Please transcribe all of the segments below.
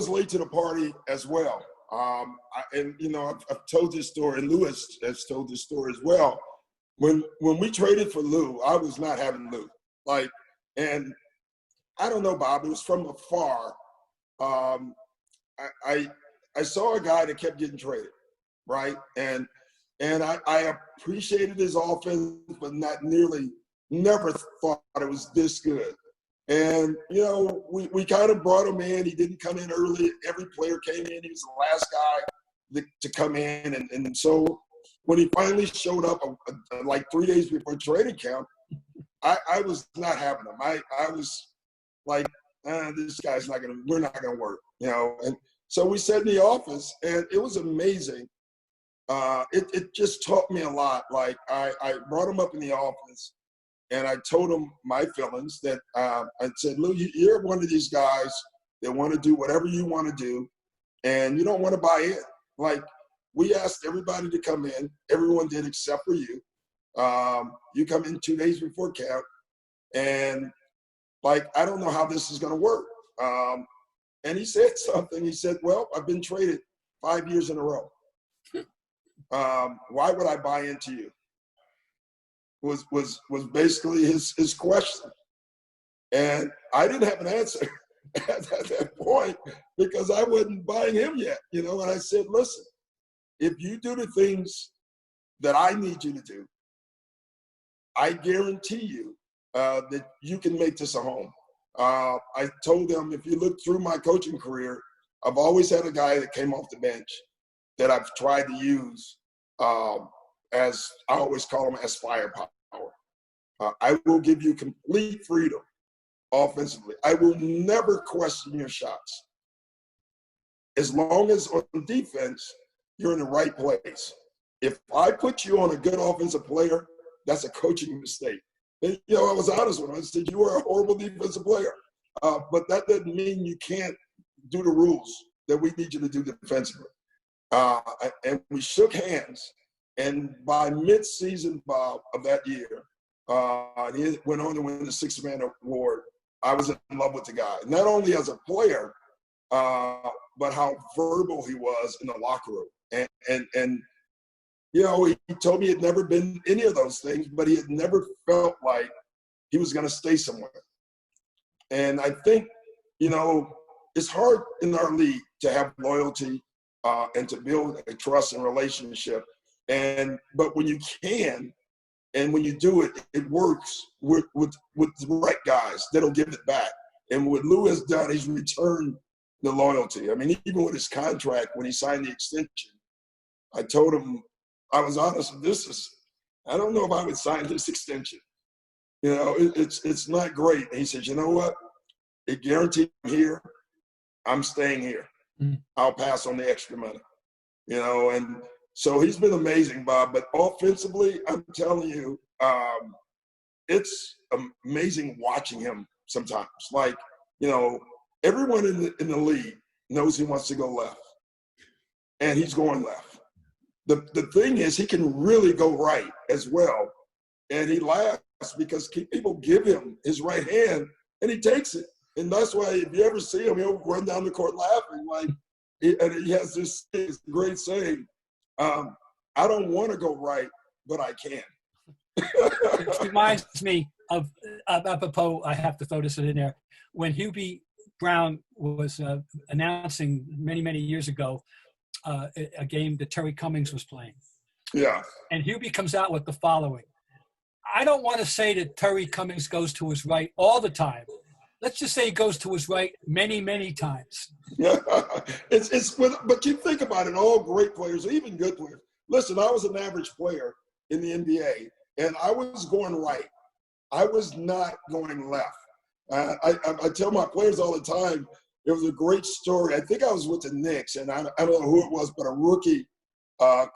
was late to the party as well. I've told this story, and Lou has told this story as well. When we traded for Lou, I was not having Lou. And I don't know, Bob, it was from afar. I saw a guy that kept getting traded, right? And I appreciated his offense, but never thought it was this good. And, we kind of brought him in. He didn't come in early. Every player came in. He was the last guy to come in. And so when he finally showed up like 3 days before training camp, I was not having him. I was like, this guy's we're not going to work, And so we sat in the office, and it was amazing. It just taught me a lot. Like, I brought him up in the office, and I told him my feelings that I said, Lou, you're one of these guys that want to do whatever you want to do, and you don't want to buy in. Like, we asked everybody to come in. Everyone did except for you. You come in 2 days before camp, and, I don't know how this is going to work. And he said something. He said, well, I've been traded 5 years in a row. Why would I buy into you? Was basically his question. And I didn't have an answer at that point because I wasn't buying him yet, And I said, listen, if you do the things that I need you to do, I guarantee you that you can make this a home. I told them, if you look through my coaching career, I've always had a guy that came off the bench that I've tried to use as I always call them as firepower. I will give you complete freedom offensively. I will never question your shots. As long as on defense, you're in the right place. If I put you on a good offensive player, that's a coaching mistake. And, I was honest with him. I said, you are a horrible defensive player. But that doesn't mean you can't do the rules that we need you to do defensively. And we shook hands. And by mid-season, Bob, of that year, he went on to win the Sixth Man Award. I was in love with the guy, not only as a player, but how verbal he was in the locker room. And he told me he had never been any of those things, but he had never felt like he was going to stay somewhere. And I think, it's hard in our league to have loyalty and to build a trust and relationship. But when you can, and when you do it, it works with the right guys that'll give it back. And what Lou has done, he's returned the loyalty. I mean, even with his contract, when he signed the extension, I told him, I was honest, I don't know if I would sign this extension. It's not great. And he said, you know what? It guaranteed I'm here. I'm staying here. I'll pass on the extra money. And so he's been amazing, Bob. But offensively, I'm telling you, it's amazing watching him sometimes. Everyone in the league knows he wants to go left. And he's going left. The thing is, he can really go right as well. And he laughs because people give him his right hand, and he takes it. And that's why if you ever see him, he'll run down the court laughing. And he has this great saying, I don't want to go right, but I can. It reminds me of apropos, I have to throw this in there, when Hubie Brown was announcing many, many years ago, a game that Terry Cummings was playing. Yeah. And Hubie comes out with the following. I don't want to say that Terry Cummings goes to his right all the time. Let's just say he goes to his right many, many times. Yeah. But you think about it, all great players, even good players. Listen, I was an average player in the NBA, and I was going right. I was not going left. I tell my players all the time, it was a great story. I think I was with the Knicks, and I don't know who it was, but a rookie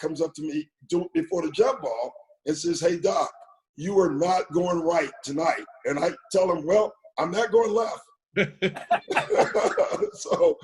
comes up to me before the jump ball and says, hey, Doc, you are not going right tonight. And I tell him, well, I'm not going left. So